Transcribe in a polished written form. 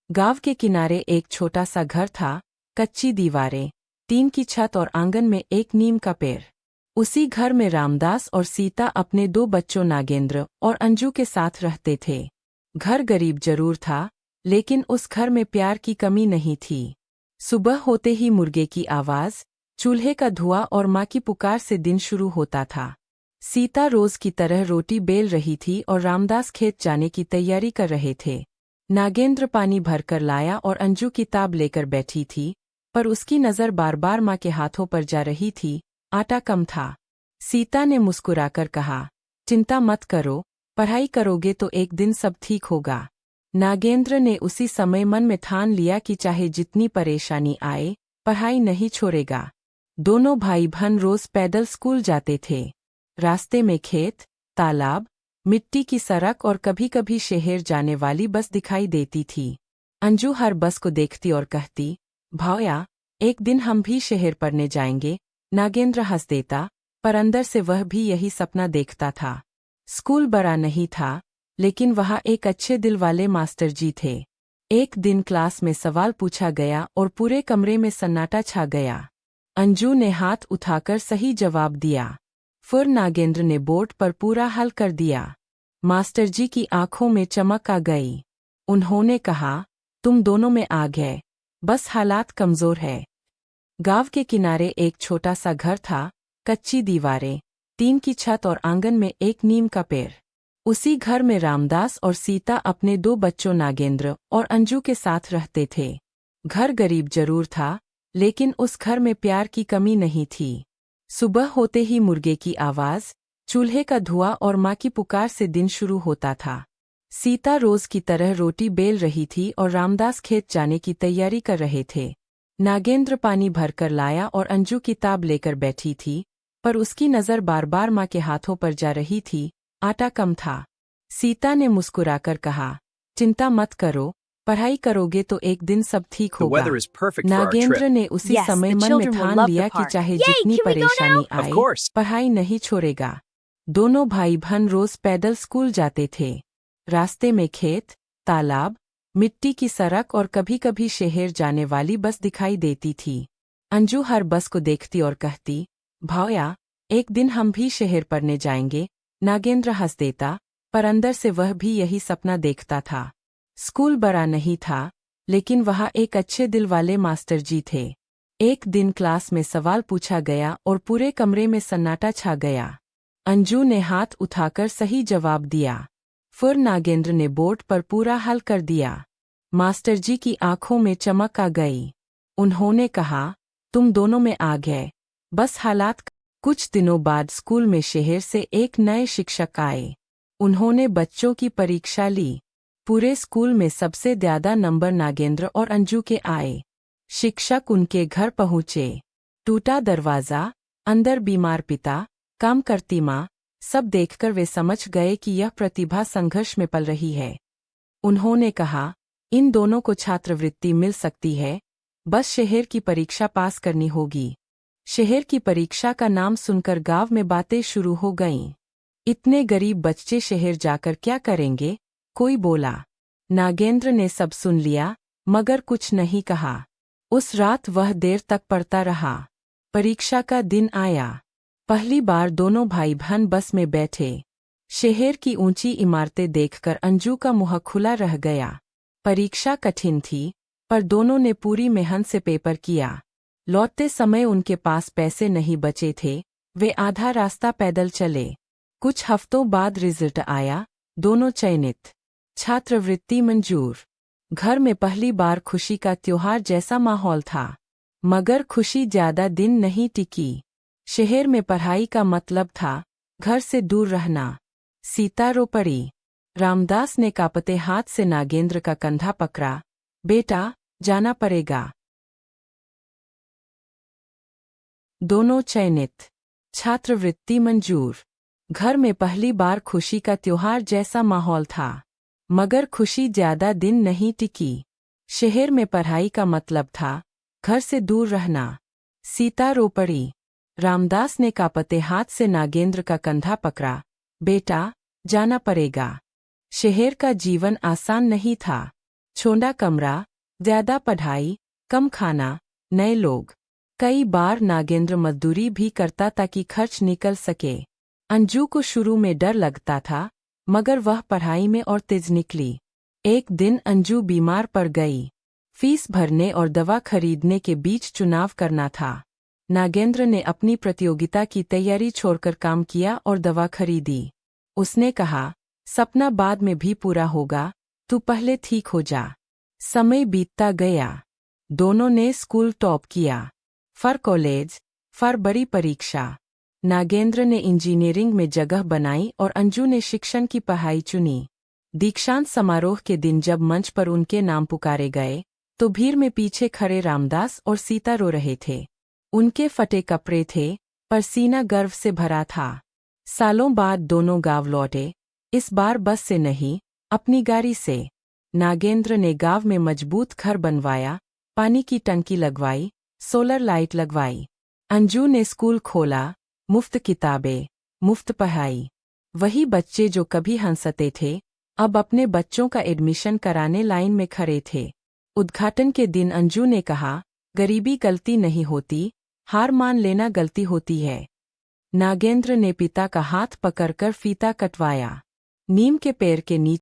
गांव के किनारे एक छोटा सा घर था। कच्ची दीवारें, टीन की छत और आंगन में एक नीम का पेड़। उसी घर में रामदास और सीता अपने दो बच्चों नागेंद्र और अंजू के साथ रहते थे। घर गरीब जरूर था, लेकिन उस घर में प्यार की कमी नहीं थी। सुबह होते ही मुर्गे की आवाज, चूल्हे का धुआं और माँ की पुकार से दिन शुरू होता था। सीता रोज की तरह रोटी बेल रही थी और रामदास खेत जाने की तैयारी कर रहे थे। नागेंद्र पानी भरकर लाया और अंजू किताब लेकर बैठी थी, पर उसकी नज़र बार बार माँ के हाथों पर जा रही थी। आटा कम था। सीता ने मुस्कुराकर कहा, चिंता मत करो, पढ़ाई करोगे तो एक दिन सब ठीक होगा। नागेंद्र ने उसी समय मन में ठान लिया कि चाहे जितनी परेशानी आए, पढ़ाई नहीं छोड़ेगा। दोनों भाई बहन रोज पैदल स्कूल जाते थे। रास्ते में खेत, तालाब, मिट्टी की सड़क और कभी कभी शहर जाने वाली बस दिखाई देती थी। अंजू हर बस को देखती और कहती, भैया, एक दिन हम भी शहर पढ़ने जाएंगे। नागेंद्र हंस देता, पर अंदर से वह भी यही सपना देखता था। स्कूल बड़ा नहीं था, लेकिन वहाँ एक अच्छे दिल वाले मास्टर जी थे। एक दिन क्लास में सवाल पूछा गया और पूरे कमरे में सन्नाटा छा गया। अंजू ने हाथ उठाकर सही जवाब दिया। फिर नागेंद्र ने बोर्ड पर पूरा हल कर दिया। मास्टर जी की आंखों में चमक आ गई। उन्होंने कहा, तुम दोनों में आग है, बस हालात कमजोर है। गांव के किनारे एक छोटा सा घर था। कच्ची दीवारें, टीन की छत और आंगन में एक नीम का पेड़। उसी घर में रामदास और सीता अपने दो बच्चों नागेंद्र और अंजू के साथ रहते थे। घर गरीब जरूर था, लेकिन उस घर में प्यार की कमी नहीं थी। सुबह होते ही मुर्गे की आवाज, चूल्हे का धुआं और माँ की पुकार से दिन शुरू होता था। सीता रोज की तरह रोटी बेल रही थी और रामदास खेत जाने की तैयारी कर रहे थे। नागेंद्र पानी भरकर लाया और अंजू किताब लेकर बैठी थी, पर उसकी नज़र बार बार माँ के हाथों पर जा रही थी। आटा कम था। सीता ने मुस्कुराकर कहा, चिंता मत करो, पढ़ाई करोगे तो एक दिन सब ठीक The होगा। weather is perfect for our Nagendra trip. ने उसी Yes, समय the मन में children will ठान love the लिया कि park. चाहे Yay, जितनी can we go परेशानी Of आए, course. पढ़ाई नहीं छोड़ेगा। दोनों भाई बहन रोज पैदल स्कूल जाते थे। रास्ते में खेत, तालाब, मिट्टी की सड़क और कभी कभी शहर जाने वाली बस दिखाई देती थी। अंजू हर बस को देखती और कहती, भैया, एक दिन हम भी शहर पढ़ने जाएंगे। नागेंद्र हंस देता, पर अंदर से वह भी यही सपना देखता था। स्कूल बड़ा नहीं था, लेकिन वहाँ एक अच्छे दिल वाले मास्टर जी थे। एक दिन क्लास में सवाल पूछा गया और पूरे कमरे में सन्नाटा छा गया। अंजू ने हाथ उठाकर सही जवाब दिया। फिर नागेंद्र ने बोर्ड पर पूरा हल कर दिया। मास्टर जी की आंखों में चमक आ गई। उन्होंने कहा, तुम दोनों में आग है, बस हालात। कुछ दिनों बाद स्कूल में शहर से एक नए शिक्षक आए। उन्होंने बच्चों की परीक्षा ली। पूरे स्कूल में सबसे ज्यादा नंबर नागेंद्र और अंजू के आए। शिक्षक उनके घर पहुंचे। टूटा दरवाजा, अंदर बीमार पिता, काम करती माँ, सब देखकर वे समझ गए कि यह प्रतिभा संघर्ष में पल रही है। उन्होंने कहा, इन दोनों को छात्रवृत्ति मिल सकती है, बस शहर की परीक्षा पास करनी होगी। शहर की परीक्षा का नाम सुनकर गांव में बातें शुरू हो गईं। इतने गरीब बच्चे शहर जाकर क्या करेंगे? कोई बोला। नागेंद्र ने सब सुन लिया, मगर कुछ नहीं कहा। उस रात वह देर तक पढ़ता रहा। परीक्षा का दिन आया। पहली बार दोनों भाई बहन बस में बैठे। शहर की ऊंची इमारतें देखकर अंजू का मुंह खुला रह गया। परीक्षा कठिन थी, पर दोनों ने पूरी मेहनत से पेपर किया। लौटते समय उनके पास पैसे नहीं बचे थे। वे आधा रास्ता पैदल चले। कुछ हफ्तों बाद रिजल्ट आया, दोनों चयनित। छात्रवृत्ति मंजूर। घर में पहली बार खुशी का त्योहार जैसा माहौल था। मगर खुशी ज्यादा दिन नहीं टिकी। शहर में पढ़ाई का मतलब था घर से दूर रहना। सीता रो पड़ी। रामदास ने कांपते हाथ से नागेंद्र का कंधा पकड़ा। बेटा, जाना पड़ेगा। दोनों चयनित। छात्रवृत्ति मंजूर। घर में पहली बार खुशी का त्योहार जैसा माहौल था। मगर खुशी ज्यादा दिन नहीं टिकी। शहर में पढ़ाई का मतलब था घर से दूर रहना। सीता रो पड़ी। रामदास ने कांपते हाथ से नागेंद्र का कंधा पकड़ा। बेटा, जाना पड़ेगा। शहर का जीवन आसान नहीं था। छोटा कमरा, ज्यादा पढ़ाई, कम खाना, नए लोग। कई बार नागेंद्र मजदूरी भी करता ताकि खर्च निकल सके। अंजू को शुरू में डर लगता था, मगर वह पढ़ाई में और तेज निकली। एक दिन अंजू बीमार पड़ गई। फीस भरने और दवा खरीदने के बीच चुनाव करना था। नागेंद्र ने अपनी प्रतियोगिता की तैयारी छोड़कर काम किया और दवा खरीदी। उसने कहा, सपना बाद में भी पूरा होगा, तू पहले ठीक हो जा। समय बीतता गया। दोनों ने स्कूल टॉप किया। फिर कॉलेज, फिर बड़ी परीक्षा। नागेंद्र ने इंजीनियरिंग में जगह बनाई और अंजू ने शिक्षण की पढ़ाई चुनी। दीक्षांत समारोह के दिन जब मंच पर उनके नाम पुकारे गए, तो भीड़ में पीछे खड़े रामदास और सीता रो रहे थे। उनके फटे कपड़े थे, पर सीना गर्व से भरा था। सालों बाद दोनों गांव लौटे, इस बार बस से नहीं, अपनी गाड़ी से। नागेंद्र ने गांव में मजबूत घर बनवाया, पानी की टंकी लगवाई, सोलर लाइट लगवाई। अंजू ने स्कूल खोला, मुफ्त किताबें, मुफ्त पढ़ाई। वही बच्चे जो कभी हंसते थे, अब अपने बच्चों का एडमिशन कराने लाइन में खड़े थे। उद्घाटन के दिन अंजू ने कहा, गरीबी गलती नहीं होती, हार मान लेना गलती होती है। नागेंद्र ने पिता का हाथ पकड़कर फीता कटवाया। नीम के पेड़ के नीचे